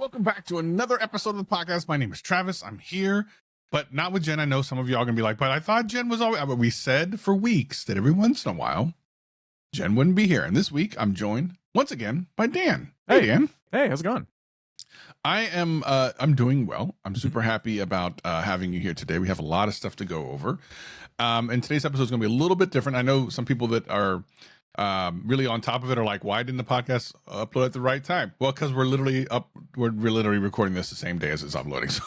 Welcome back to another episode of the podcast. My name is Travis. I'm here, but not with Jen. I know some of y'all gonna be like, but I thought Jen was always. But we said for weeks that every once in a while, Jen wouldn't be here. And this week, I'm joined once again by Dan. Hey, Dan. Hey, how's it going? I'm doing well. I'm super happy about having you here today. We have a lot of stuff to go over. And today's episode is going to be a little bit different. I know some people that are really on top of it are like, why didn't the podcast upload at the right time? Well, because we're literally recording this the same day as it's uploading. So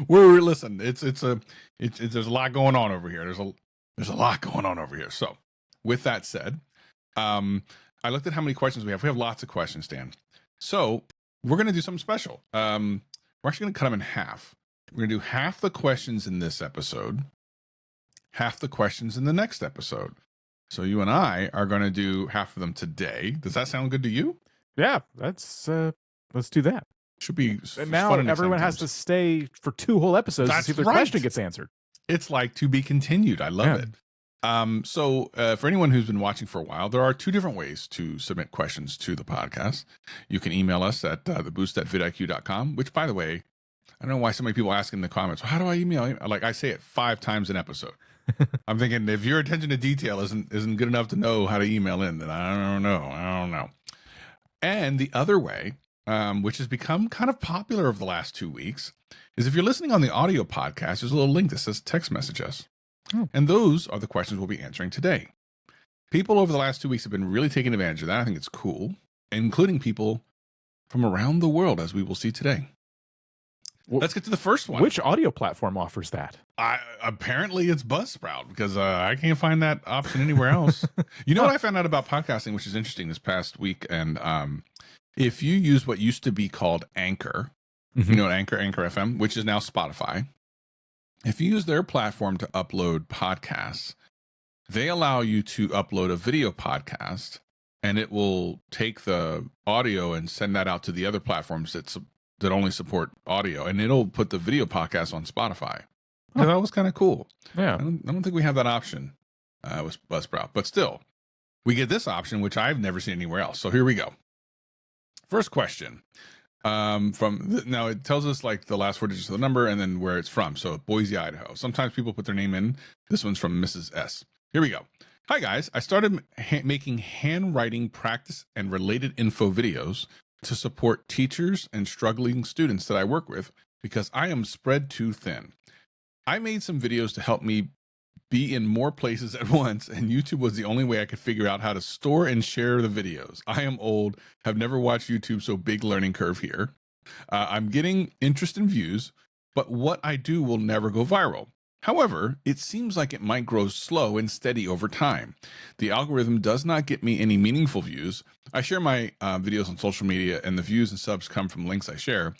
listen, there's a lot going on over here. There's a lot going on over here. So with that said, I looked at how many questions we have. We have lots of questions, Dan. So we're going to do something special. We're actually going to cut them in half. We're going to do half the questions in this episode, half the questions in the next episode. So you and I are going to do half of them today. Does that sound good to you? Yeah, let's do that. Should be. And now everyone has to stay for 2 whole episodes to see if their question gets answered. It's like to be continued. I love it. So for anyone who's been watching for a while, there are 2 different ways to submit questions to the podcast. You can email us at theboost@vidiq.com, which, by the way, I don't know why so many people ask in the comments, well, how do I email? Like I say it 5 times an episode. I'm thinking if your attention to detail isn't good enough to know how to email in, then I don't know. And the other way, which has become kind of popular over the last 2 weeks, is if you're listening on the audio podcast, there's a little link that says text message us. And those are the questions we'll be answering today. People over the last 2 weeks have been really taking advantage of that. I think it's cool, including people from around the world, as we will see today. Well, let's get to the first one. Which audio platform offers that? Apparently it's Buzzsprout, because I can't find that option anywhere else. You know what I found out about podcasting, which is interesting this past week? And if you use what used to be called Anchor, you know, Anchor FM, which is now Spotify. If you use their platform to upload podcasts, they allow you to upload a video podcast, and it will take the audio and send that out to the other platforms that only support audio, and it'll put the video podcast on Spotify. So that was kind of cool. Yeah, I don't think we have that option with Buzzsprout, but still, we get this option, which I've never seen anywhere else. So here we go. First question. Now it tells us like the last 4 digits of the number and then where it's from. So Boise, Idaho. Sometimes people put their name in. This one's from Mrs. S. Here we go. Hi guys. I started making handwriting practice and related info videos to support teachers and struggling students that I work with because I am spread too thin. I made some videos to help me be in more places at once, and YouTube was the only way I could figure out how to store and share the videos. I am old, have never watched YouTube, so big learning curve here. I'm getting interest in views, but what I do will never go viral. However, it seems like it might grow slow and steady over time. The algorithm does not get me any meaningful views. I share my videos on social media, and the views and subs come from links I share.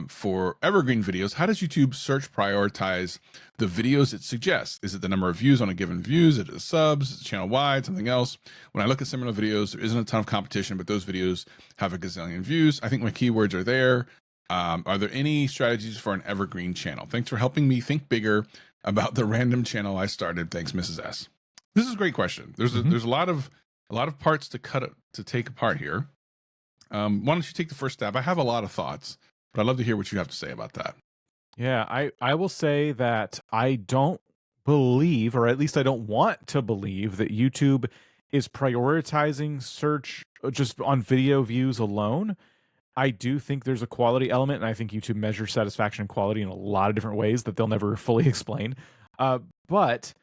For evergreen videos, how does YouTube search prioritize the videos it suggests? Is it the number of views on a given views? Is it subs? Is it channel wide? Something else? When I look at similar videos, there isn't a ton of competition, but those videos have a gazillion views. I think my keywords are there. Are there any strategies for an evergreen channel? Thanks for helping me think bigger about the random channel I started. Thanks, Mrs. S. This is a great question. There's a lot of parts to take apart here. Why don't you take the first stab? I have a lot of thoughts, but I'd love to hear what you have to say about that. Yeah, I will say that I don't believe, or at least I don't want to believe, that YouTube is prioritizing search just on video views alone. I do think there's a quality element, and I think YouTube measures satisfaction and quality in a lot of different ways that they'll never fully explain. But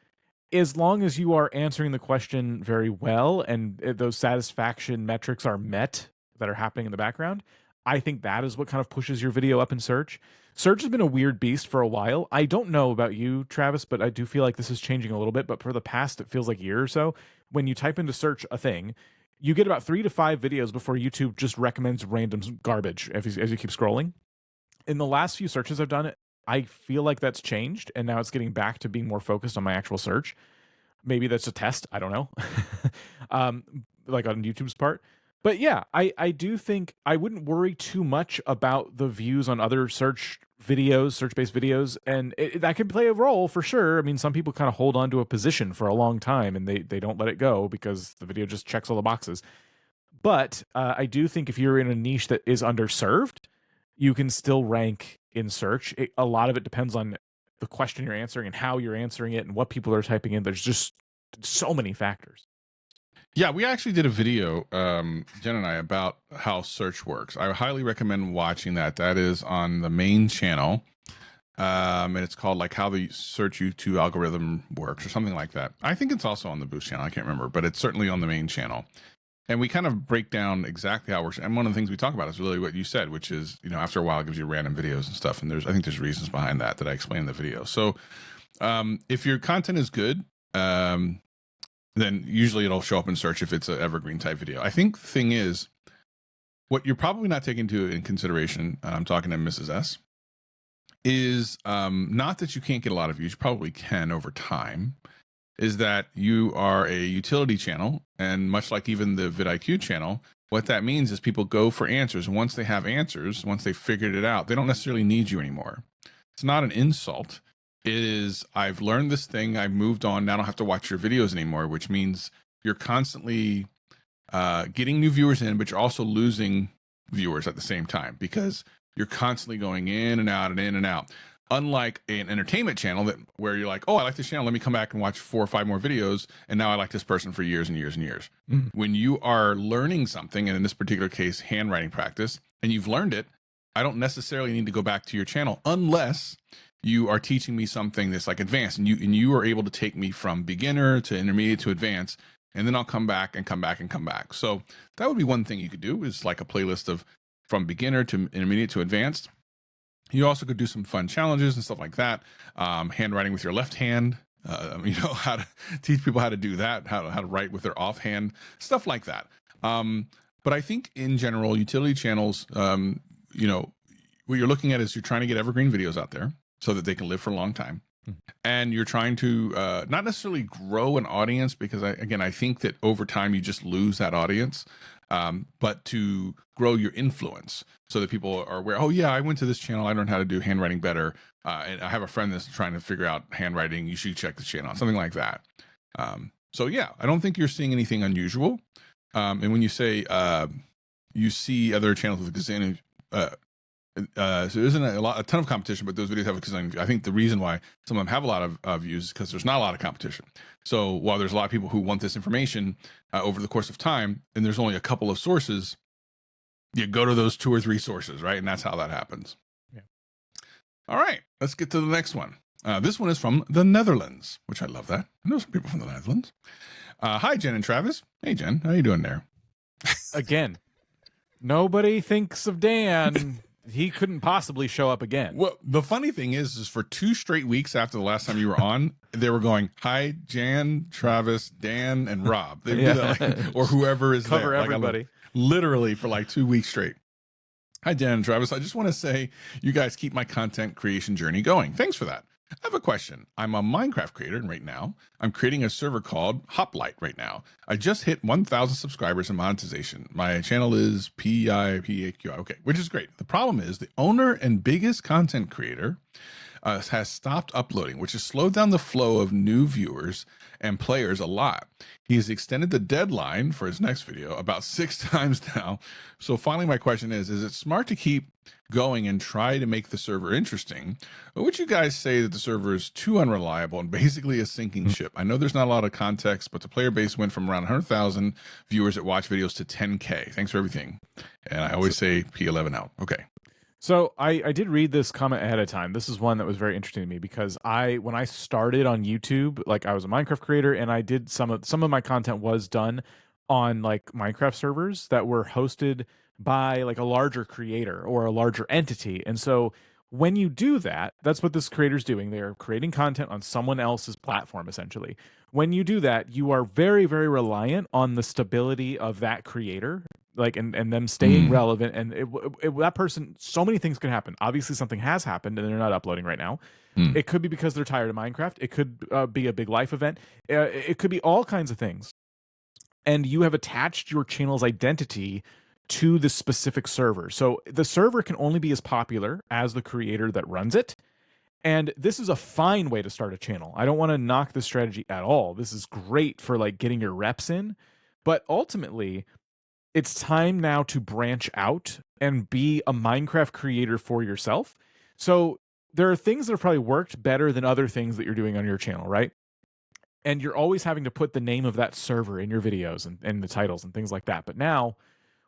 as long as you are answering the question very well and those satisfaction metrics are met that are happening in the background, I think that is what kind of pushes your video up in search. Search has been a weird beast for a while. I don't know about you, Travis, but I do feel like this is changing a little bit. But for the past, it feels like a year or so, when you type into search a thing, you get about 3 to 5 videos before YouTube just recommends random garbage as you keep scrolling. In the last few searches I've done, I feel like that's changed, and now it's getting back to being more focused on my actual search. Maybe that's a test. I don't know. Like on YouTube's part. But yeah, I do think I wouldn't worry too much about the views on other search-based videos, and that can play a role for sure. I mean, some people kind of hold on to a position for a long time, and they don't let it go because the video just checks all the boxes. But I do think if you're in a niche that is underserved, you can still rank in search. A lot of it depends on the question you're answering and how you're answering it and what people are typing in. There's just so many factors. Yeah, we actually did a video, Jen and I, about how search works. I highly recommend watching that. That is on the main channel. And it's called like how the search YouTube algorithm works or something like that. I think it's also on the Boost channel. I can't remember, but it's certainly on the main channel. And we kind of break down exactly how it works. And one of the things we talk about is really what you said, which is, after a while it gives you random videos and stuff. And I think there's reasons behind that I explain in the video. So if your content is good, then usually it'll show up in search if it's an evergreen type video. I think the thing is, what you're probably not taking in consideration, I'm talking to Mrs. S, is not that you can't get a lot of views, you probably can over time, is that you are a utility channel. And much like even the vidIQ channel, what that means is people go for answers. And once they have answers, once they figured it out, they don't necessarily need you anymore. It's not an insult. It is, I've learned this thing, I've moved on, now I don't have to watch your videos anymore, which means you're constantly getting new viewers in, but you're also losing viewers at the same time because you're constantly going in and out and in and out. Unlike an entertainment channel where you're like, oh, I like this channel, let me come back and watch 4 or 5 more videos, and now I like this person for years and years and years. When you are learning something, and in this particular case, handwriting practice, and you've learned it, I don't necessarily need to go back to your channel unless you are teaching me something that's like advanced, and you are able to take me from beginner to intermediate to advanced, and then I'll come back and come back and come back. So that would be one thing you could do, is like a playlist of from beginner to intermediate to advanced. You also could do some fun challenges and stuff like that. Handwriting with your left hand, how to teach people how to do that, how to write with their offhand, stuff like that. But I think in general, utility channels, what you're looking at is you're trying to get evergreen videos out there so that they can live for a long time. And you're trying to not necessarily grow an audience, because I think that over time you just lose that audience, but to grow your influence so that people are aware, oh yeah, I went to this channel, I learned how to do handwriting better. And I have a friend that's trying to figure out handwriting, you should check the channel, something like that. So yeah, I don't think you're seeing anything unusual. And when you say you see other channels with a gazillion, so there isn't a ton of competition, but those videos have a gazillion. I think the reason why some of them have a lot of views is because there's not a lot of competition. So while there's a lot of people who want this information over the course of time, and there's only a couple of sources, you go to those 2 or 3 sources, right? And that's how that happens. Yeah. All right, let's get to the next one. This one is from the Netherlands, which I love that. I know some people from the Netherlands. Hi, Jen and Travis. Hey, Jen, how you doing there? Again, nobody thinks of Dan. He couldn't possibly show up again. Well, the funny thing is for 2 straight weeks after the last time you were on, they were going, hi, Jan, Travis, Dan, and Rob. They do that, or whoever is cover there. everybody. Literally for like 2 weeks straight. Hi, Dan and Travis. I just want to say you guys keep my content creation journey going. Thanks for that. I have a question. I'm a Minecraft creator, and right now I'm creating a server called Hoplite right now. I just hit 1,000 subscribers and monetization. My channel is PIPAQ. Okay, which is great. The problem is the owner and biggest content creator has stopped uploading, which has slowed down the flow of new viewers and players a lot. He has extended the deadline for his next video about 6 times now. So finally, my question is it smart to keep going and try to make the server interesting? Or would you guys say that the server is too unreliable and basically a sinking ship? I know there's not a lot of context, but the player base went from around 100,000 viewers that watch videos to 10K. Thanks for everything. And I always say P11 out. Okay. So I did read this comment ahead of time. This is one that was very interesting to me because when I started on YouTube, like I was a Minecraft creator, and I did some of my content was done on like Minecraft servers that were hosted by like a larger creator or a larger entity. And so when you do that, that's what this creator's doing. They're creating content on someone else's platform, essentially. When you do that, you are very, very reliant on the stability of that creator, like and them staying relevant. And that person, so many things can happen. Obviously, something has happened and they're not uploading right now. It could be because they're tired of Minecraft. It could be a big life event. It could be all kinds of things. And you have attached your channel's identity to the specific server. So the server can only be as popular as the creator that runs it. And this is a fine way to start a channel. I don't want to knock this strategy at all. This is great for like getting your reps in. But ultimately, it's time now to branch out and be a Minecraft creator for yourself. So there are things that have probably worked better than other things that you're doing on your channel, right? And you're always having to put the name of that server in your videos and the titles and things like that. But now,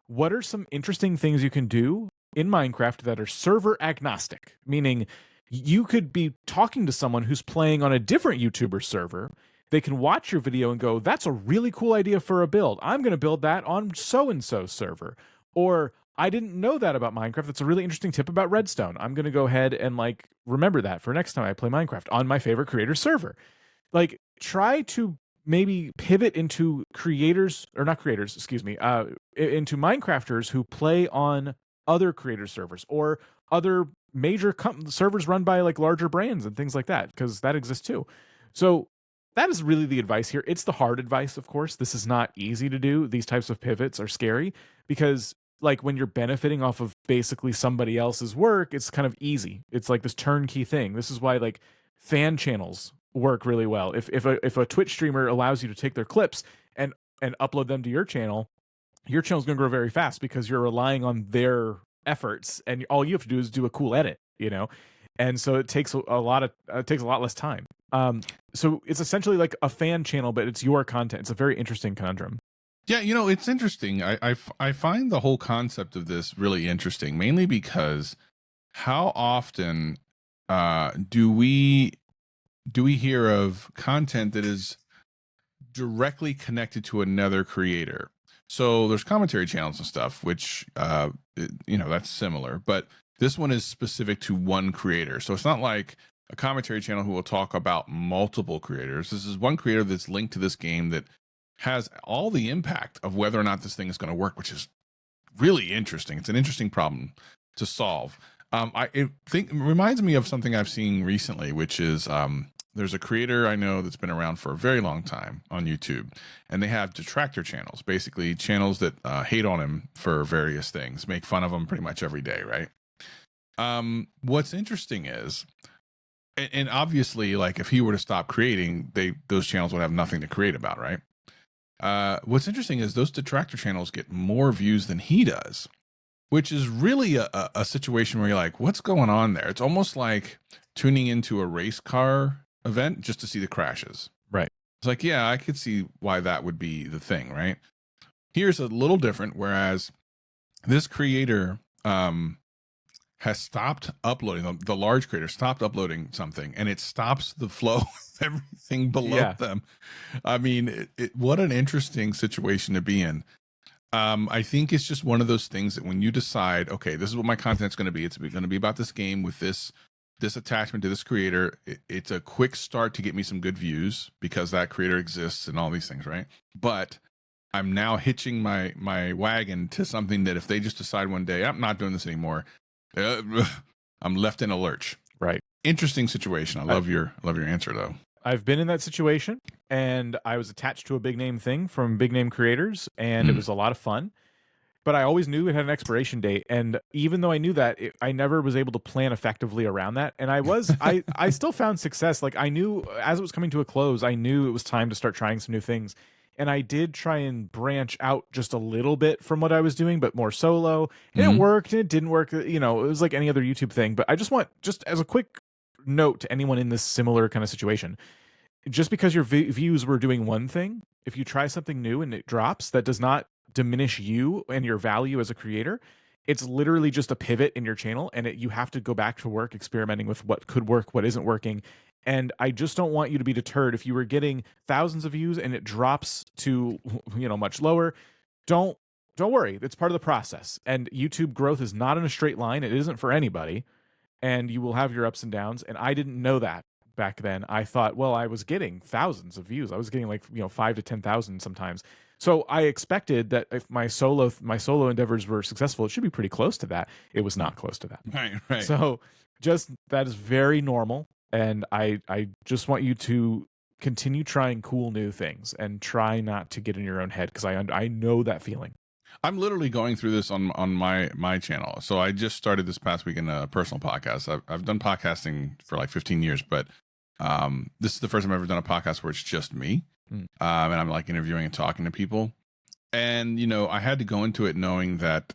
what are some interesting things you can do in Minecraft that are server agnostic? Meaning, you could be talking to someone who's playing on a different YouTuber server. They can watch your video and go, "That's a really cool idea for a build. I'm going to build that on so and so server." Or, "I didn't know that about Minecraft. That's a really interesting tip about redstone. I'm going to go ahead and like remember that for next time I play Minecraft on my favorite creator server." Like, try to maybe pivot into creators, or not creators, excuse me, into Minecrafters who play on other creator servers or other major servers run by like larger brands and things like that, because that exists too. So that is really the advice here. It's the hard advice, of course. This is not easy to do. These types of pivots are scary because like when you're benefiting off of basically somebody else's work, it's kind of easy. It's like this turnkey thing. This is why like fan channels work really well. If a Twitch streamer allows you to take their clips and upload them to your channel's going to grow very fast because you're relying on their efforts, and all you have to do is do a cool edit, you know. And so it takes a lot less time. So it's essentially like a fan channel, but it's your content. It's a very interesting conundrum. Yeah, you know, it's interesting. I find the whole concept of this really interesting, mainly because how often do we hear of content that is directly connected to another creator? So there's commentary channels and stuff, which you know, that's similar, but this one is specific to one creator. So it's not like a commentary channel who will talk about multiple creators. This is one creator that's linked to this game that has all the impact of whether or not this thing is going to work, which is really interesting. It's an interesting problem to solve. It reminds me of something I've seen recently, which is there's a creator I know that's been around for a very long time on YouTube, and they have detractor channels, basically channels that hate on him for various things, make fun of him pretty much every day, right? What's interesting is, and obviously, like if he were to stop creating, those channels would have nothing to create about, right? What's interesting is those detractor channels get more views than he does, which is really a situation where you're like, what's going on there? It's almost like tuning into a race car event just to see the crashes. Right. It's like, yeah, I could see why that would be the thing, right? Here's a little different, whereas this creator has stopped uploading, the large creator stopped uploading something, and it stops the flow of everything below them. I mean, what an interesting situation to be in. I think it's just one of those things that when you decide, okay, this is what my content's going to be, it's going to be about this game with this attachment to this creator. It's a quick start to get me some good views because that creator exists and all these things, right? But I'm now hitching my wagon to something that if they just decide one day, I'm not doing this anymore, I'm left in a lurch. Right. Interesting situation. I love your answer though. I've been in that situation, and I was attached to a big name thing from big name creators, and it was a lot of fun. But I always knew it had an expiration date, and even though I knew that, I never was able to plan effectively around that. And I still found success. Like I knew as it was coming to a close, I knew it was time to start trying some new things. And I did try and branch out just a little bit from what I was doing, but more solo. And it worked, and it didn't work. You know, it was like any other YouTube thing. But I just want, just as a quick note to anyone in this similar kind of situation, just because your views were doing one thing, if you try something new and it drops, that does not diminish you and your value as a creator. It's literally just a pivot in your channel, and you have to go back to work experimenting with what could work, what isn't working. And I just don't want you to be deterred. If you were getting thousands of views and it drops to, you know, much lower, don't worry. It's part of the process. And YouTube growth is not in a straight line. It isn't for anybody. And you will have your ups and downs. And I didn't know that back then. I thought, well, I was getting thousands of views. I was getting like, 5 to 10,000 sometimes. So I expected that if my solo endeavors were successful, it should be pretty close to that. It was not close to that. Right. So just that is very normal. And I just want you to continue trying cool new things and try not to get in your own head, because I know that feeling. I'm literally going through this on my channel. So I just started this past week in a personal podcast. I've done podcasting for like 15 years, but this is the first time I've ever done a podcast where it's just me. And I'm like interviewing and talking to people. And I had to go into it knowing that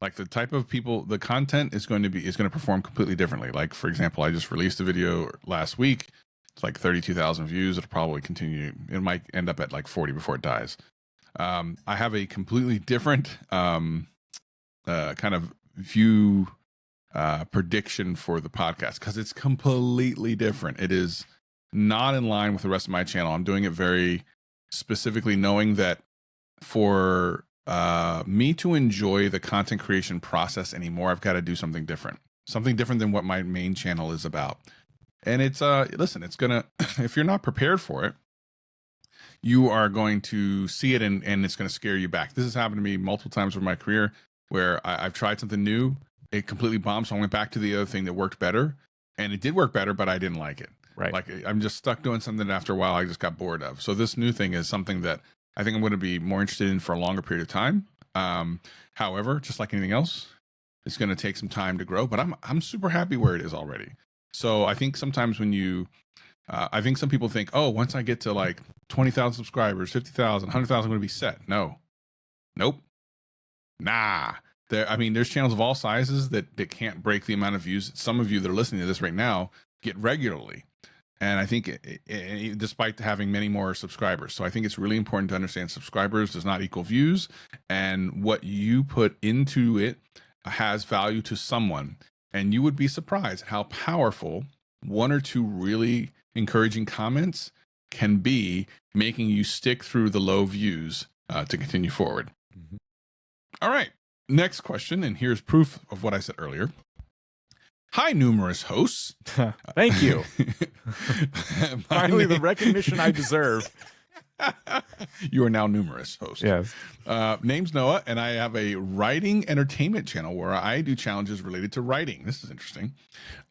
like the type of people, the content is going to perform completely differently. Like, for example, I just released a video last week. It's like 32,000 views. It'll probably continue. It might end up at like 40 before it dies. I have a completely different kind of view prediction for the podcast because it's completely different. It is not in line with the rest of my channel. I'm doing it very specifically knowing that for me to enjoy the content creation process anymore, I've got to do something different than what my main channel is about. And it's listen, it's gonna if you're not prepared for it, you are going to see it and it's going to scare you back. This has happened to me multiple times over my career where I've tried something new, it completely bombed, so I went back to the other thing that worked better, and it did work better, but I didn't like it. Right. Like I'm just stuck doing something that after a while I just got bored of. So this new thing is something that I think I'm going to be more interested in for a longer period of time. However, just like anything else, it's going to take some time to grow, but I'm super happy where it is already. So I think sometimes when you I think some people think, oh, once I get to like 20,000 subscribers, 50,000, 100,000, I'm going to be set. No, nope, nah. There's channels of all sizes that can't break the amount of views some of you that are listening to this right now get regularly. And I think despite having many more subscribers. So I think it's really important to understand subscribers does not equal views, and what you put into it has value to someone. And you would be surprised how powerful one or two really encouraging comments can be, making you stick through the low views to continue forward. Mm-hmm. All right, next question, and here's proof of what I said earlier. Hi, numerous hosts. Thank you. Finally, the recognition I deserve. You are now numerous hosts. Yes. Name's Noah, and I have a writing entertainment channel where I do challenges related to writing. This is interesting.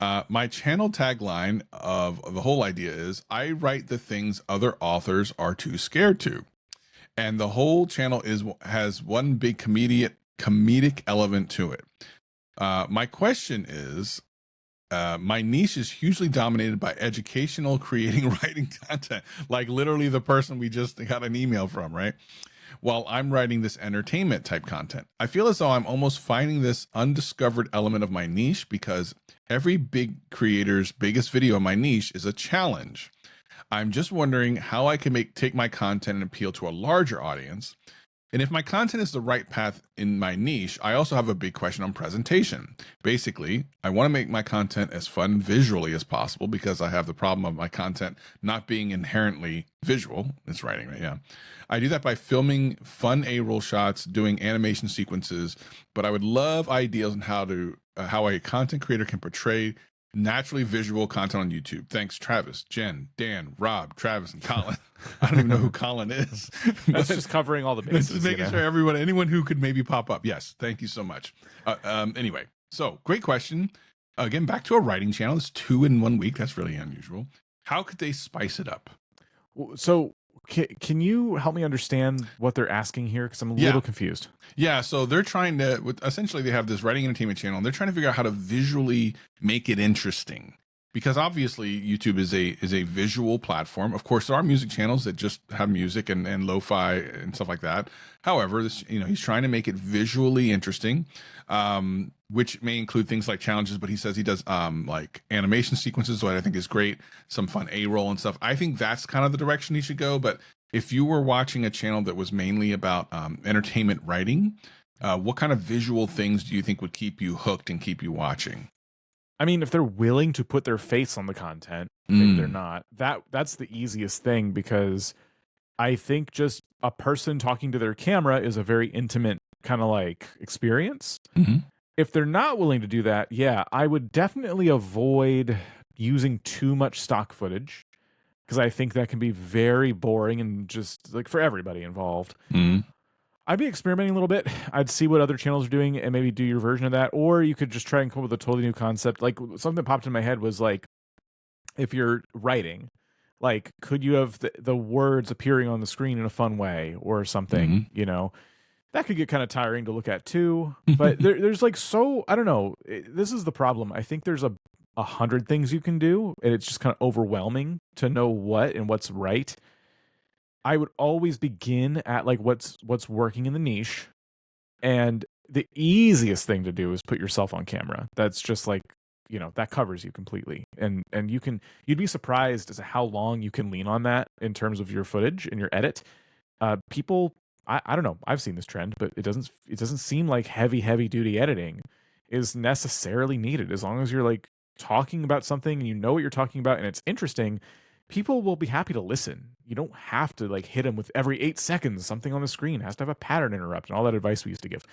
My channel tagline of the whole idea is I write the things other authors are too scared to. And the whole channel has one big comedic element to it. My question is, my niche is hugely dominated by educational creating writing content, like literally the person we just got an email from, right? While I'm writing this entertainment type content, I feel as though I'm almost finding this undiscovered element of my niche because every big creator's biggest video in my niche is a challenge. I'm just wondering how I can take my content and appeal to a larger audience. And if my content is the right path in my niche, I also have a big question on presentation. Basically, I want to make my content as fun visually as possible because I have the problem of my content not being inherently visual. It's writing, right? Yeah. I do that by filming fun A-roll shots, doing animation sequences, but I would love ideas on how a content creator can portray naturally visual content on YouTube. Thanks, Travis, Jen, Dan, Rob, Travis, and Colin. I don't even know who Colin is. That's just covering all the bases. Just making sure anyone who could maybe pop up. Yes, thank you so much. Anyway, so great question. Again, back to a writing channel. It's 2 in 1 week. That's really unusual. How could they spice it up? So can you help me understand what they're asking here? Because I'm a little confused. Yeah, so they're trying to, essentially they have this writing entertainment channel, and they're trying to figure out how to visually make it interesting. Because obviously YouTube is a visual platform. Of course, there are music channels that just have music and lo-fi and stuff like that. However, he's trying to make it visually interesting, which may include things like challenges. But he says he does like animation sequences, what I think is great. Some fun A-roll and stuff. I think that's kind of the direction he should go. But if you were watching a channel that was mainly about entertainment writing, what kind of visual things do you think would keep you hooked and keep you watching? I mean, if they're willing to put their face on the content, maybe they're not. That's the easiest thing, because I think just a person talking to their camera is a very intimate kind of like experience. Mm-hmm. If they're not willing to do that, yeah, I would definitely avoid using too much stock footage, because I think that can be very boring and just like for everybody involved. Mm-hmm. I'd be experimenting a little bit. I'd see what other channels are doing and maybe do your version of that. Or you could just try and come up with a totally new concept. Like something that popped in my head was like, if you're writing, like, could you have the words appearing on the screen in a fun way or something, that could get kind of tiring to look at too. But there's like, I don't know. This is the problem. I think there's 100 things you can do, and it's just kind of overwhelming to know what and what's right. I would always begin at like what's working in the niche, and the easiest thing to do is put yourself on camera. That's just like, that covers you completely. And you'd be surprised as to how long you can lean on that in terms of your footage and your edit. People, I don't know, I've seen this trend, but it doesn't seem like heavy duty editing is necessarily needed. As long as you're like talking about something and you know what you're talking about and it's interesting, people will be happy to listen. You don't have to like hit them with every 8 seconds. Something on the screen has to have a pattern interrupt and all that advice we used to give.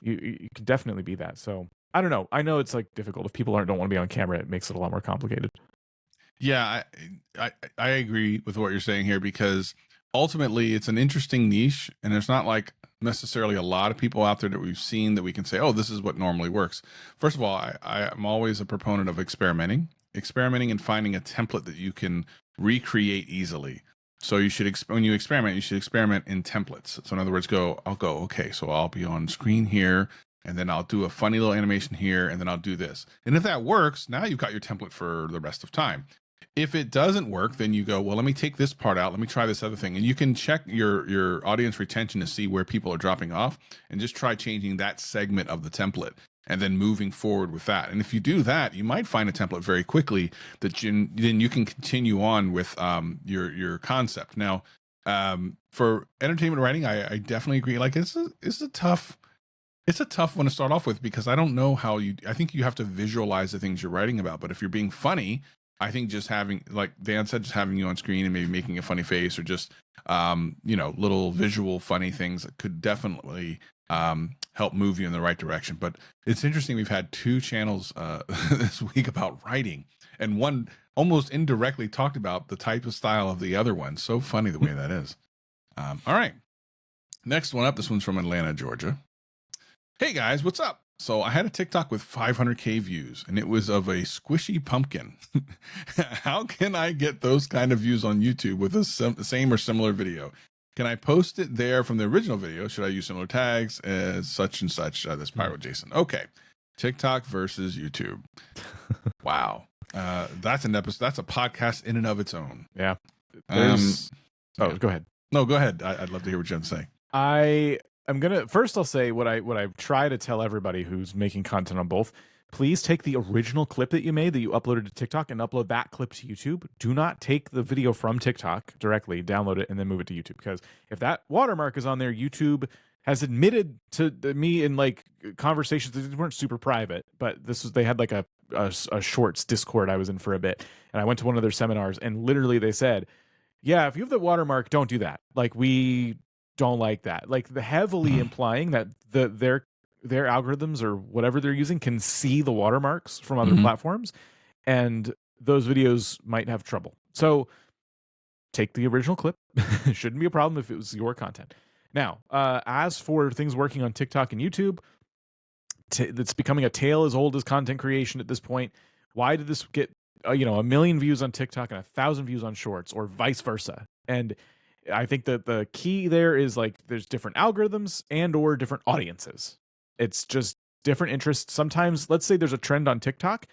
You can definitely be that. So I don't know. I know it's like difficult if people don't want to be on camera. It makes it a lot more complicated. Yeah, I agree with what you're saying here, because ultimately it's an interesting niche, and there's not like necessarily a lot of people out there that we've seen that we can say, oh, this is what normally works. First of all, I'm always a proponent of experimenting and finding a template that you can recreate easily. So you should, when you experiment, you should experiment in templates. So in other words, I'll go, okay, so I'll be on screen here, and then I'll do a funny little animation here, and then I'll do this. And if that works, now you've got your template for the rest of time. If it doesn't work, then you go, well, let me take this part out. Let me try this other thing. And you can check your audience retention to see where people are dropping off, and just try changing that segment of the template and then moving forward with that. And if you do that, you might find a template very quickly that then you can continue on with your concept. Now, for entertainment writing, I definitely agree. Like it's a tough one to start off with, because I don't know how I think you have to visualize the things you're writing about. But if you're being funny, I think just having, like Dan said, just having you on screen and maybe making a funny face, or just, little visual funny things that could definitely help move you in the right direction. But it's interesting. We've had 2 channels this week about writing, and one almost indirectly talked about the type of style of the other one. So funny the way that is. All right. Next one up. This one's from Atlanta, Georgia. Hey guys, what's up? So I had a TikTok with 500K views, and it was of a squishy pumpkin. How can I get those kind of views on YouTube with the same or similar video? Can I post it there from the original video? Should I use similar tags as such and such? This Pyro Jason. Okay. TikTok versus YouTube. Wow. That's an episode. That's a podcast in and of its own. Yeah. Yeah. Go ahead. No, go ahead. I'd love to hear what you have to say. I'll say what I try to tell everybody who's making content on both. Please take the original clip that you made that you uploaded to TikTok and upload that clip to YouTube. Do not take the video from TikTok directly, download it, and then move it to YouTube. Because if that watermark is on there, YouTube has admitted to me in like conversations that weren't super private, but they had like a shorts Discord I was in for a bit, and I went to one of their seminars, and literally they said, yeah, if you have the watermark, don't do that. Like, we don't like that. Like, the heavily implying that their algorithms or whatever they're using can see the watermarks from other platforms, and those videos might have trouble. So take the original clip. Shouldn't be a problem if it was your content. Now, as for things working on TikTok and YouTube, that's becoming a tale as old as content creation at this point. Why did this get 1 million views on TikTok and 1,000 views on Shorts, or vice versa? And I think that the key there is like there's different algorithms and or different audiences. It's just different interests. Sometimes, let's say there's a trend on TikTok.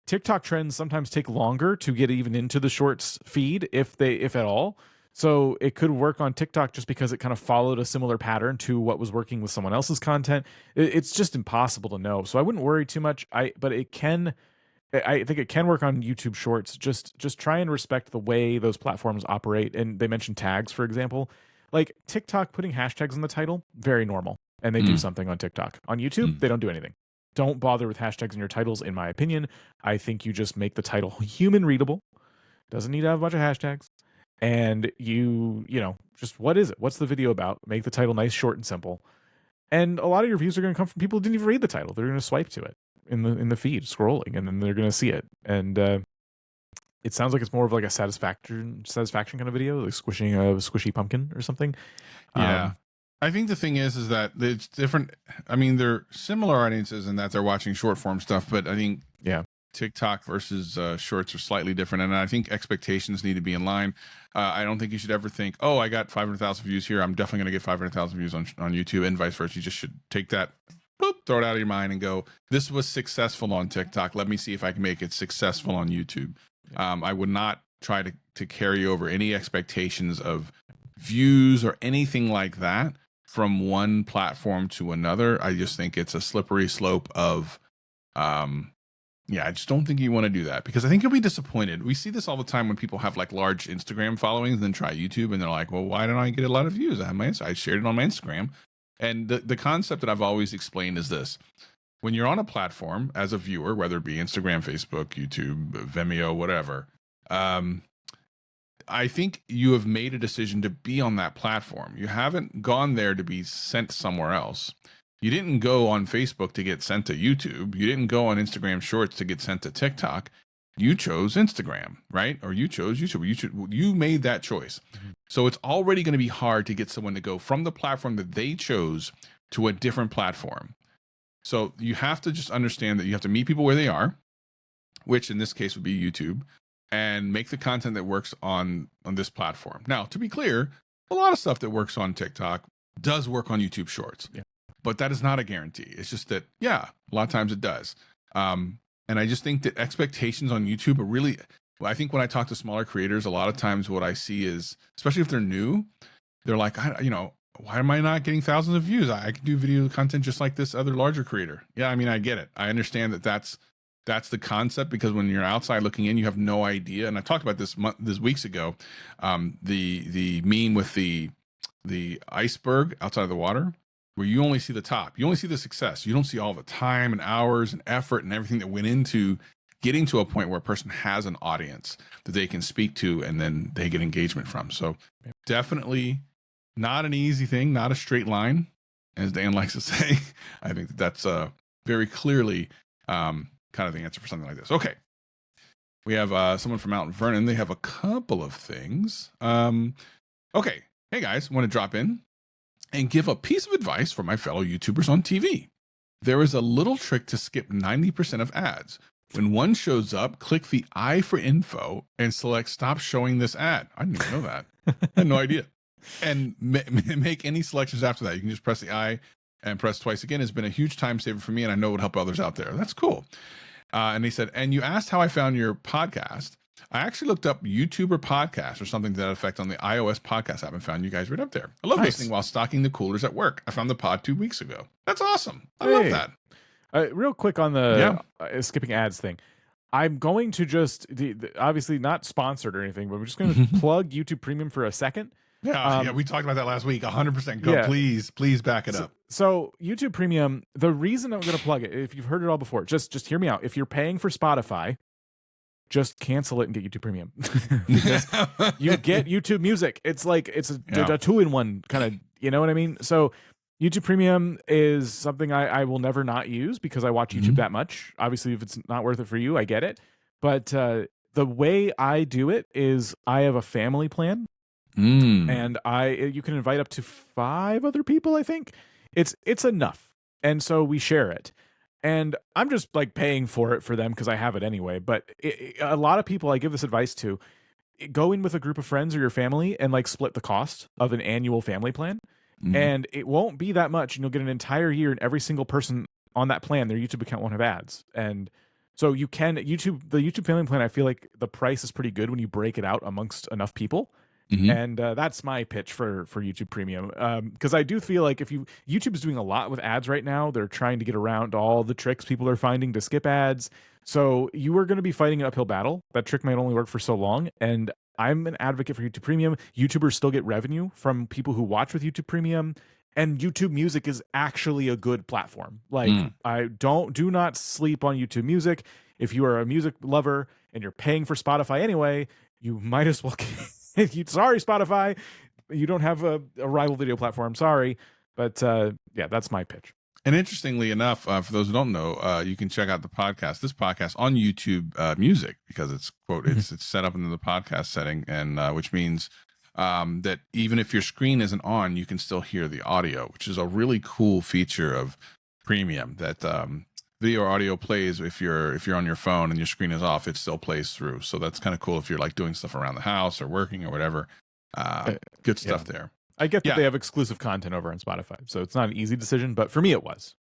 TikTok trends sometimes take longer to get even into the Shorts feed, if at all. So it could work on TikTok just because it kind of followed a similar pattern to what was working with someone else's content. It's just impossible to know. So I wouldn't worry too much. But it can. I think it can work on YouTube Shorts. Just try and respect the way those platforms operate. And they mentioned tags, for example. Like TikTok putting hashtags in the title, very normal. And they do something on TikTok. On YouTube, they don't do anything. Don't bother with hashtags in your titles, in my opinion. I think you just make the title human readable. Doesn't need to have a bunch of hashtags. And just what is it? What's the video about? Make the title nice, short, and simple. And a lot of your views are going to come from people who didn't even read the title. They're going to swipe to it in the feed, scrolling, and then they're going to see it. And it sounds like it's more of like a satisfaction kind of video, like squishing a squishy pumpkin or something. Yeah. I think the thing is that it's different. I mean, they're similar audiences in that they're watching short form stuff, but I think TikTok versus Shorts are slightly different, and I think expectations need to be in line. I don't think you should ever think, oh, I got 500,000 views here, I'm definitely going to get 500,000 views on YouTube, and vice versa. You just should take that, throw it out of your mind and go, this was successful on TikTok. Let me see if I can make it successful on YouTube. I would not try to carry over any expectations of views or anything like that from one platform to another. I just think it's a slippery slope of, yeah, I just don't think you want to do that, because I think you'll be disappointed. We see this all the time when people have like large Instagram followings and then try YouTube and they're like, well, why don't I get a lot of views? I shared it on my Instagram. And the concept that I've always explained is this: when you're on a platform as a viewer, whether it be Instagram, Facebook, YouTube, Vimeo, whatever, I think you have made a decision to be on that platform. You haven't gone there to be sent somewhere else. You didn't go on Facebook to get sent to YouTube. You didn't go on Instagram Shorts to get sent to TikTok. You chose Instagram, right? Or you chose YouTube. You made that choice. So it's already going to be hard to get someone to go from the platform that they chose to a different platform. So you have to just understand that you have to meet people where they are, which in this case would be YouTube, and make the content that works on this platform. Now, to be clear, a lot of stuff that works on TikTok does work on YouTube Shorts. Yeah. But that is not a guarantee. It's just that, yeah, a lot of times it does. And I just think that expectations on YouTube are really, I think when I talk to smaller creators, a lot of times what I see is, especially if they're new, they're like, why am I not getting thousands of views? I can do video content just like this other larger creator. Yeah, I mean, I get it. I understand that that's the concept, because when you're outside looking in, you have no idea. And I talked about this weeks ago, the meme with the iceberg outside of the water, where you only see the top. You only see the success. You don't see all the time and hours and effort and everything that went into getting to a point where a person has an audience that they can speak to and then they get engagement from. So definitely not an easy thing, not a straight line, as Dan likes to say. I think that's very clearly kind of the answer for something like this. Okay. We have someone from Mount Vernon. They have a couple of things. Okay. Hey guys, want to drop in and give a piece of advice for my fellow YouTubers on TV. There is a little trick to skip 90% of ads. When one shows up, click the I for info and select stop showing this ad. I didn't even know that. I had no idea. And make any selections after that. You can just press the I and press twice again. It's been a huge time saver for me, and I know it would help others out there. That's cool. And he said, and you asked how I found your podcast. I actually looked up YouTuber podcast or something to that effect on the iOS podcast app and found you guys right up there. I love listening while stocking the coolers at work. I found the pod 2 weeks ago. That's awesome. I love that. Real quick on the skipping ads thing. I'm going to just, obviously not sponsored or anything, but we're just going to plug YouTube Premium for a second. Yeah, we talked about that last week. 100%. Go, please back it up. So YouTube Premium, the reason I'm going to plug it, if you've heard it all before, just hear me out. If you're paying for Spotify, just cancel it and get YouTube Premium. Because you get YouTube Music. It's like it's a 2-in-1 kind of, you know what I mean? So YouTube Premium is something I will never not use because I watch YouTube that much. Obviously, if it's not worth it for you, I get it. But the way I do it is I have a family plan. And you can invite up to 5 other people, I think. It's enough. And so we share it. And I'm just like paying for it for them because I have it anyway. But a lot of people I give this advice to, go in with a group of friends or your family and like split the cost of an annual family plan. And it won't be that much. And you'll get an entire year, and every single person on that plan, their YouTube account won't have ads. And so the YouTube family plan, I feel like the price is pretty good when you break it out amongst enough people. And that's my pitch for YouTube Premium, because I do feel like YouTube is doing a lot with ads right now. They're trying to get around all the tricks people are finding to skip ads. So you are going to be fighting an uphill battle. That trick might only work for so long. And I'm an advocate for YouTube Premium. YouTubers still get revenue from people who watch with YouTube Premium. And YouTube Music is actually a good platform. Like do not sleep on YouTube Music. If you are a music lover and you're paying for Spotify anyway, you might as well. Sorry, Spotify, you don't have a rival video platform. Sorry, but that's my pitch. And interestingly enough, for those who don't know, you can check out this podcast on YouTube Music, because it's it's set up into the podcast setting, and which means that even if your screen isn't on, you can still hear the audio, which is a really cool feature of Premium. That video or audio plays if you're on your phone and your screen is off, it still plays through. So that's kind of cool if you're like doing stuff around the house or working or whatever. Good stuff there. I get that they have exclusive content over on Spotify, so it's not an easy decision, but for me it was.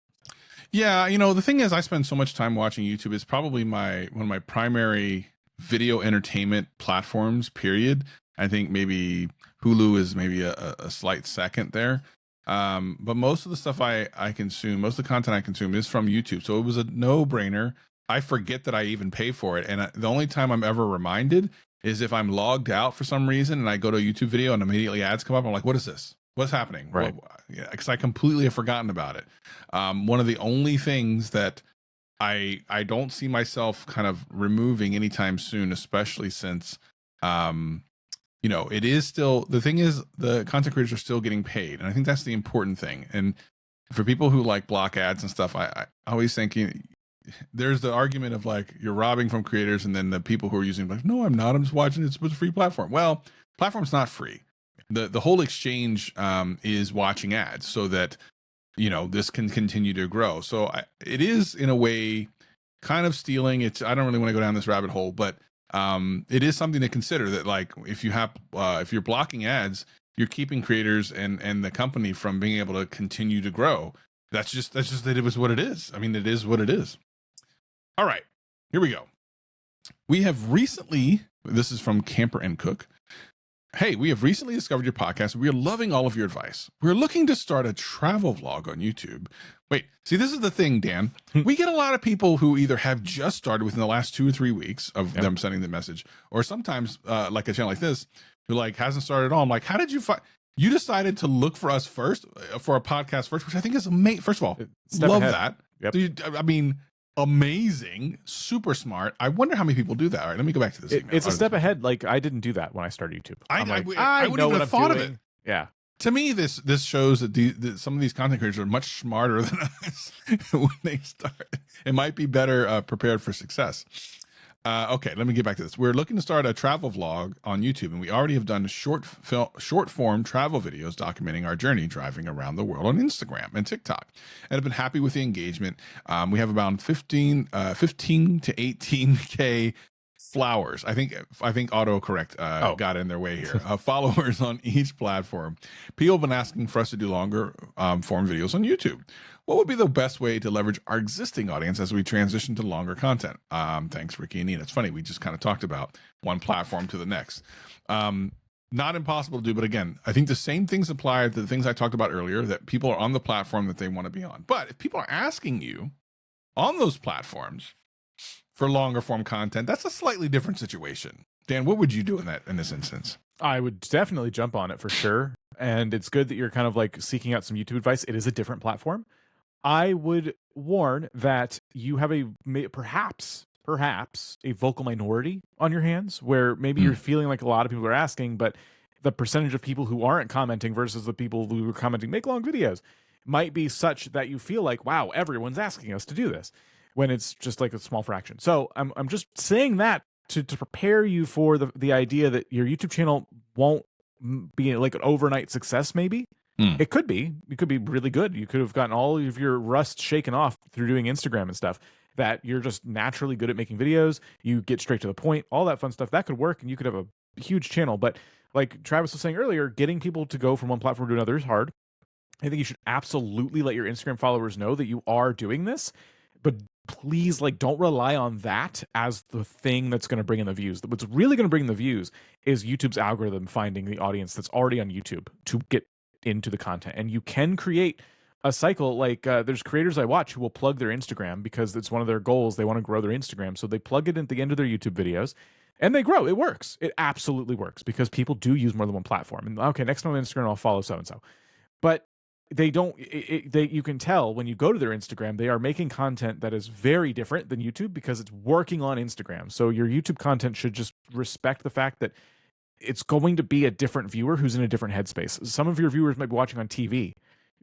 Yeah, the thing is, I spend so much time watching YouTube. It's probably one of my primary video entertainment platforms, period. I think maybe Hulu is maybe a slight second there. But most of the stuff I consume, most of the content I consume is from YouTube. So it was a no-brainer. I forget that I even pay for it. And the only time I'm ever reminded is if I'm logged out for some reason and I go to a YouTube video and immediately ads come up. I'm like, what is this? What's happening? Right. Because I completely have forgotten about it. One of the only things that I don't see myself kind of removing anytime soon, especially since, you know, it is still, the thing is the content creators are still getting paid. And I think that's the important thing. And for people who like block ads and stuff, I always think there's the argument of like, you're robbing from creators. And then the people who are using like, no, I'm not, I'm just watching it's a free platform. Well, platform's not free. The whole exchange is watching ads so that, you know, this can continue to grow. So it is in a way kind of stealing. I don't really want to go down this rabbit hole, but it is something to consider that like if you're blocking ads, you're keeping creators and the company from being able to continue to grow. That's just that it was what it is. I mean, it is what it is. All right, here we go. We have recently, this is from Camper and Cook. Hey, we have recently discovered your podcast. We are loving all of your advice. We're looking to start a travel vlog on YouTube. Wait, see, this is the thing, Dan. We get a lot of people who either have just started within the last 2 or 3 weeks of them sending the message, or sometimes like a channel like this, who like hasn't started at all. I'm like, how did you find? You decided to look for us first, for a podcast first, which I think is amazing. First of all, love that. Dude, I mean, amazing, super smart. I wonder how many people do that. All right, let me go back to this email. It's a step ahead. Like I didn't do that when I started YouTube. I wouldn't even have thought of it. Yeah. To me, this shows that some of these content creators are much smarter than us when they start. It might be better prepared for success. Okay, let me get back to this. We're looking to start a travel vlog on YouTube, and we already have done short form travel videos documenting our journey driving around the world on Instagram and TikTok, and have been happy with the engagement. We have about 15 to 18K flowers. I think autocorrect got in their way here. Followers on each platform. People have been asking for us to do longer form videos on YouTube. What would be the best way to leverage our existing audience as we transition to longer content? Thanks, Ricky and Nina. It's funny, we just kind of talked about one platform to the next. Not impossible to do, but again, I think the same things apply to the things I talked about earlier, that people are on the platform that they want to be on. But if people are asking you on those platforms for longer form content, that's a slightly different situation. Dan, what would you do in this instance? I would definitely jump on it for sure. And it's good that you're kind of like seeking out some YouTube advice. It is a different platform. I would warn that you have perhaps a vocal minority on your hands, where maybe you're feeling like a lot of people are asking, but the percentage of people who aren't commenting versus the people who are commenting make long videos might be such that you feel like, wow, everyone's asking us to do this, when it's just like a small fraction. So I'm just saying that to prepare you for the idea that your YouTube channel won't be like an overnight success. Maybe it could be really good. You could have gotten all of your rust shaken off through doing Instagram and stuff, that you're just naturally good at making videos. You get straight to the point, all that fun stuff that could work, and you could have a huge channel. But like Travis was saying earlier, getting people to go from one platform to another is hard. I think you should absolutely let your Instagram followers know that you are doing this, but please, like, don't rely on that as the thing that's going to bring in the views. What's really going to bring in the views is YouTube's algorithm finding the audience that's already on YouTube to get into the content. And you can create a cycle. Like there's creators I watch who will plug their Instagram because it's one of their goals. They want to grow their Instagram. So they plug it at the end of their YouTube videos and they grow. It works. It absolutely works because people do use more than one platform. And okay, next time on Instagram, I'll follow so-and-so. But they don't, you can tell when you go to their Instagram, they are making content that is very different than YouTube because it's working on Instagram. So your YouTube content should just respect the fact that it's going to be a different viewer who's in a different headspace. Some of your viewers might be watching on TV.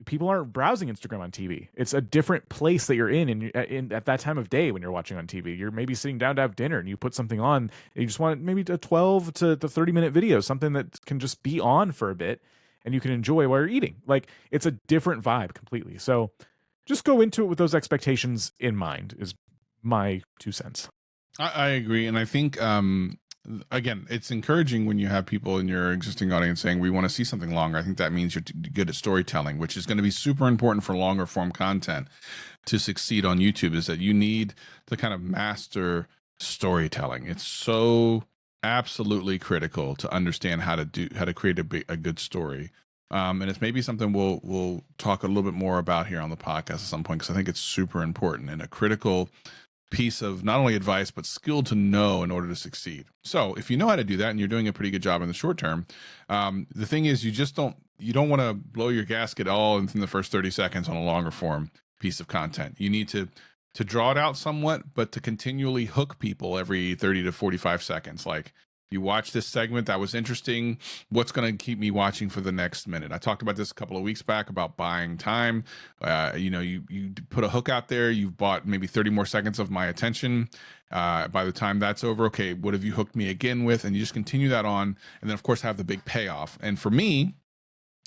People aren't browsing Instagram on TV. It's a different place that you're in at that time of day when you're watching on TV. You're maybe sitting down to have dinner and you put something on. And you just want maybe a 12 to 30-minute video, something that can just be on for a bit and you can enjoy while you're eating. Like, it's a different vibe completely. So just go into it with those expectations in mind is my 2 cents. I agree. And I think, again, it's encouraging when you have people in your existing audience saying, we want to see something longer. I think that means you're good at storytelling, which is going to be super important for longer form content to succeed on YouTube, is that you need to kind of master storytelling. It's so absolutely critical to understand how to create a good story. And it's maybe something we'll talk a little bit more about here on the podcast at some point, because I think it's super important and a critical piece of not only advice but skill to know in order to succeed. So if you know how to do that and you're doing a pretty good job in the short term, the thing is you don't want to blow your gasket all in the first 30 seconds on a longer form piece of content. You need to draw it out somewhat, but to continually hook people every 30 to 45 seconds. Like, you watch this segment, that was interesting. What's going to keep me watching for the next minute? I talked about this a couple of weeks back about buying time. You put a hook out there, you've bought maybe 30 more seconds of my attention. By the time that's over, okay, what have you hooked me again with? And you just continue that on, and then of course have the big payoff. And for me,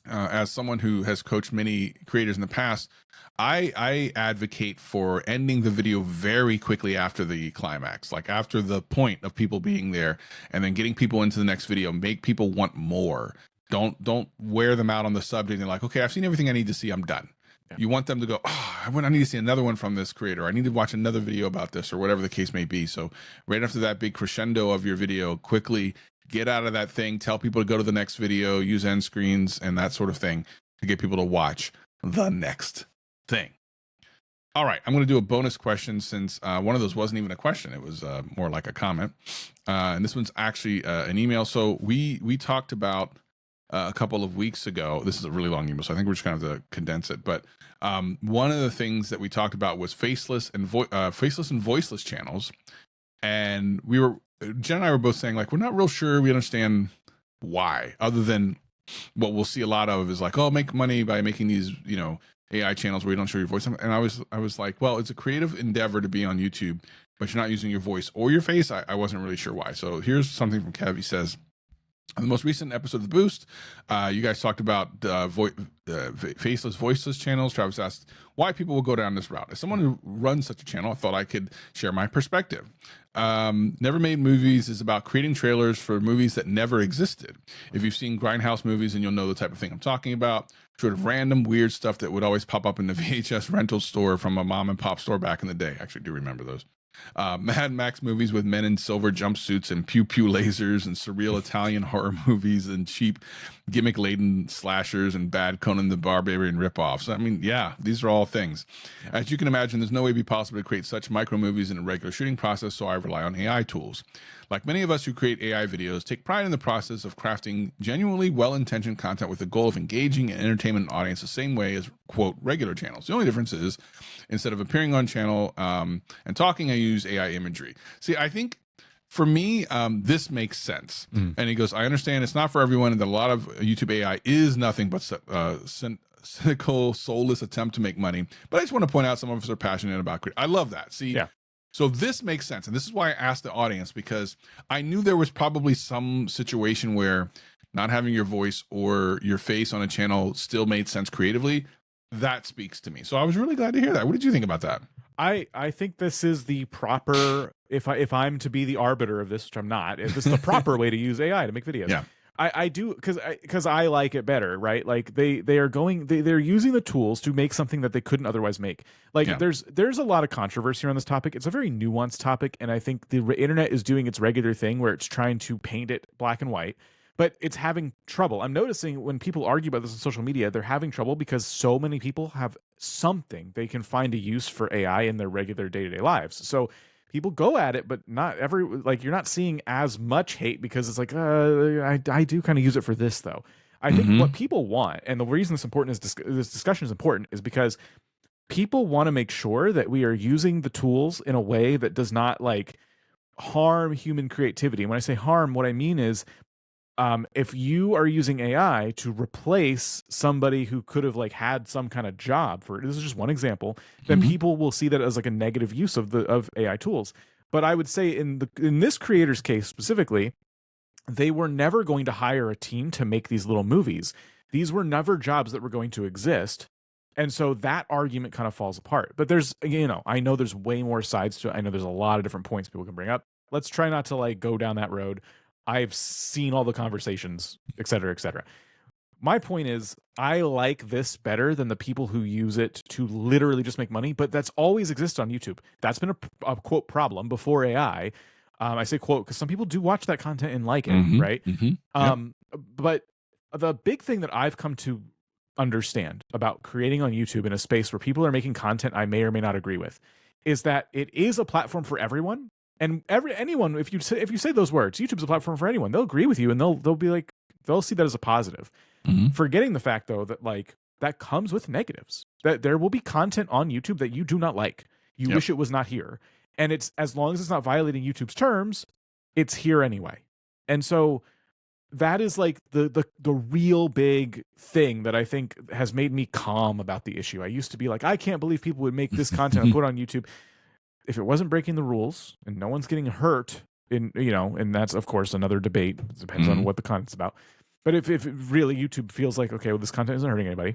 as someone who has coached many creators in the past, I advocate for ending the video very quickly after the climax, like after the point of people being there, and then getting people into the next video. Make people want more. Don't wear them out on the subject and like, okay, I've seen everything I need to see, I'm done. Yeah. You want them to go, oh, I need to see another one from this creator. I need to watch another video about this, or whatever the case may be. So right after that big crescendo of your video, quickly get out of that thing, tell people to go to the next video, use end screens and that sort of thing to get people to watch the next thing. All right, I'm going to do a bonus question, since one of those wasn't even a question. It was more like a comment. And this one's actually an email. So we talked about a couple of weeks ago. This is a really long email, so I think we're just going to have to condense it. But one of the things that we talked about was faceless and voiceless channels. And Jen and I were both saying, like, we're not real sure we understand why, other than what we'll see a lot of is like, oh, make money by making these, AI channels where you don't show your voice. And I was like, well, it's a creative endeavor to be on YouTube, but you're not using your voice or your face. I wasn't really sure why. So here's something from Kev. He says, on the most recent episode of The Boost, you guys talked about faceless, voiceless channels. Travis asked why people will go down this route. As someone who runs such a channel, I thought I could share my perspective. Never Made Movies is about creating trailers for movies that never existed. If you've seen Grindhouse movies, then you'll know the type of thing I'm talking about. Sort of random, weird stuff that would always pop up in the VHS rental store from a mom and pop store back in the day. I actually do remember those. Mad Max movies with men in silver jumpsuits and pew pew lasers, and surreal Italian horror movies, and cheap gimmick laden slashers, and bad Conan the Barbarian ripoffs. I mean, yeah, these are all things. As you can imagine, there's no way it'd be possible to create such micro movies in a regular shooting process, so I rely on AI tools. Like many of us who create AI videos, take pride in the process of crafting genuinely well-intentioned content with the goal of engaging and entertaining an audience the same way as, quote, regular channels. The only difference is, instead of appearing on channel and talking, I use AI imagery. See, I think for me, this makes sense. And he goes, I understand it's not for everyone, and that a lot of YouTube AI is nothing but cynical, soulless attempt to make money. But I just want to point out some of us are passionate about I love that. See, yeah. So this makes sense. And this is why I asked the audience, because I knew there was probably some situation where not having your voice or your face on a channel still made sense creatively. That speaks to me. So I was really glad to hear that. What did you think about that? I think this is the proper, if I'm to be the arbiter of this, which I'm not, this is the proper way to use AI to make videos. Yeah. I do, because I like it better, right? Like they're using the tools to make something that they couldn't otherwise make. Like there's a lot of controversy around this topic. It's a very nuanced topic, and I think the internet is doing its regular thing where it's trying to paint it black and white, but it's having trouble. I'm noticing when people argue about this on social media, they're having trouble because so many people have something they can find a use for AI in their regular day-to-day lives. So people go at it, but not you're not seeing as much hate because it's like, I do kind of use it for this though. I think what people want, and the reason it's important is this discussion is important, is because people want to make sure that we are using the tools in a way that does not harm human creativity. And when I say harm, what I mean is, if you are using AI to replace somebody who could have had some kind of job for it, this is just one example, then people will see that as a negative use of AI tools. But I would say in this creator's case specifically, they were never going to hire a team to make these little movies. These were never jobs that were going to exist. And so that argument kind of falls apart. But there's, I know there's way more sides to it. I know there's a lot of different points people can bring up. Let's try not to go down that road. I've seen all the conversations, et cetera, et cetera. My point is, I like this better than the people who use it to literally just make money, but that's always existed on YouTube. That's been a quote problem before AI. I say quote because some people do watch that content and like it, right? Yep. But the big thing that I've come to understand about creating on YouTube in a space where people are making content I may or may not agree with is that it is a platform for everyone. And anyone, if you say those words, YouTube's a platform for anyone, they'll agree with you and they'll be like, they'll see that as a positive. Forgetting the fact though that like that comes with negatives. That there will be content on YouTube that you do not like. You wish it was not here. And it's as long as it's not violating YouTube's terms, it's here anyway. And so that is like the real big thing that I think has made me calm about the issue. I used to be like, I can't believe people would make this content and put it on YouTube. If it wasn't breaking the rules and no one's getting hurt in, you know, and that's of course another debate. It depends on what the content's about. But if really YouTube feels like, okay, well, this content isn't hurting anybody,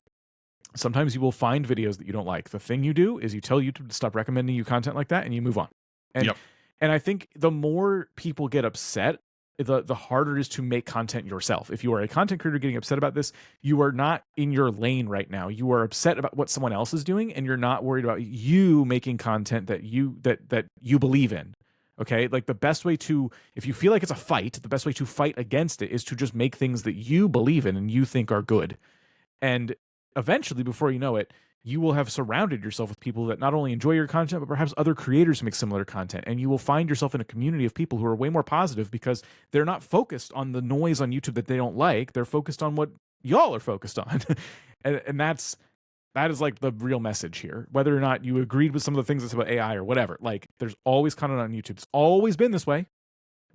sometimes you will find videos that you don't like. The thing you do is you tell YouTube to stop recommending you content like that and you move on. And and I think the more people get upset, the harder it is to make content yourself. If you are a content creator getting upset about this, you are not in your lane right now. You are upset about what someone else is doing, and you're not worried about you making content that you believe in. Okay, like the best way to, if you feel like it's a fight, the best way to fight against it is to just make things that you believe in and you think are good. And eventually, before you know it, you will have surrounded yourself with people that not only enjoy your content, but perhaps other creators who make similar content. And you will find yourself in a community of people who are way more positive because they're not focused on the noise on YouTube that they don't like. They're focused on what y'all are focused on. and that is like the real message here. Whether or not you agreed with some of the things that's about AI or whatever, like there's always content on YouTube. It's always been this way.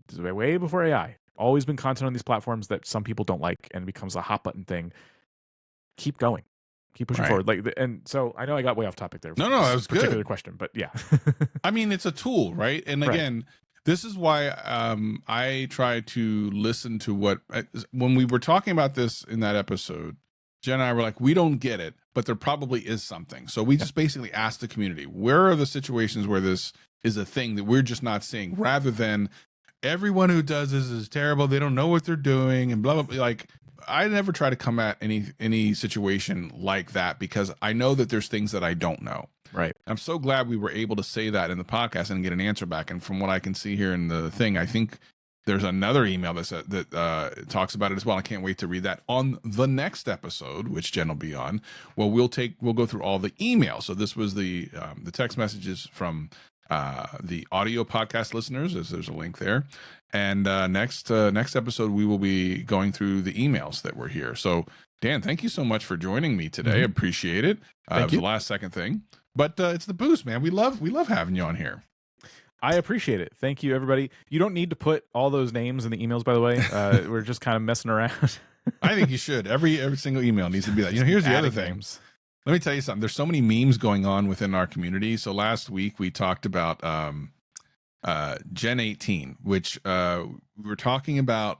This is way before AI. Always been content on these platforms that some people don't like and it becomes a hot button thing. Keep going. Keep pushing forward. Like, and so I know I got way off topic there. No, that was particular good. question, but yeah. I mean, it's a tool, right? And again, this is why I try to listen to what, when we were talking about this in that episode, Jen and I were like, we don't get it, but there probably is something. So we just basically asked the community, where are the situations where this is a thing that we're just not seeing, rather than everyone who does this is terrible, they don't know what they're doing, and blah, blah, blah. Like, I never try to come at any situation like that because I know that there's things that I don't know. Right. I'm so glad we were able to say that in the podcast and get an answer back. And from what I can see here in the thing, I think there's another email that talks about it as well. I can't wait to read that on the next episode, which Jen will be on. Well, we'll go through all the emails. So this was the text messages from the audio podcast listeners, as there's a link there. And next episode, we will be going through the emails that were here. So Dan, thank you so much for joining me today. I appreciate it. It was the last second thing, but it's the boost, man. We love having you on here. I appreciate it. Thank you, everybody. You don't need to put all those names in the emails, by the way. We're just kind of messing around. I think you should. Every single email needs to be that. You know, here's the other thing. Let me tell you something. There's so many memes going on within our community. So last week we talked about Gen 18, which we were talking about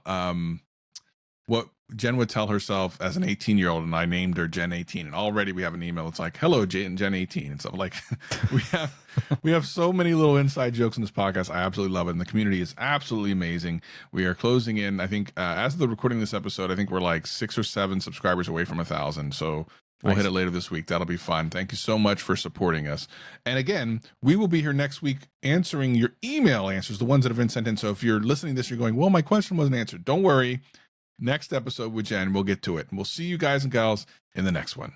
what Jen would tell herself as an 18-year-old, and I named her Gen 18. And already we have an email. It's like, "Hello, Gen 18," and stuff like. we have so many little inside jokes in this podcast. I absolutely love it, and the community is absolutely amazing. We are closing in. I think as of the recording of this episode, I think we're like 6 or 7 subscribers away from 1,000. So. We'll hit it later this week. That'll be fun. Thank you so much for supporting us. And again, we will be here next week answering your email answers, the ones that have been sent in. So if you're listening to this, you're going, well, my question wasn't answered. Don't worry. Next episode with Jen, we'll get to it. And we'll see you guys and gals in the next one.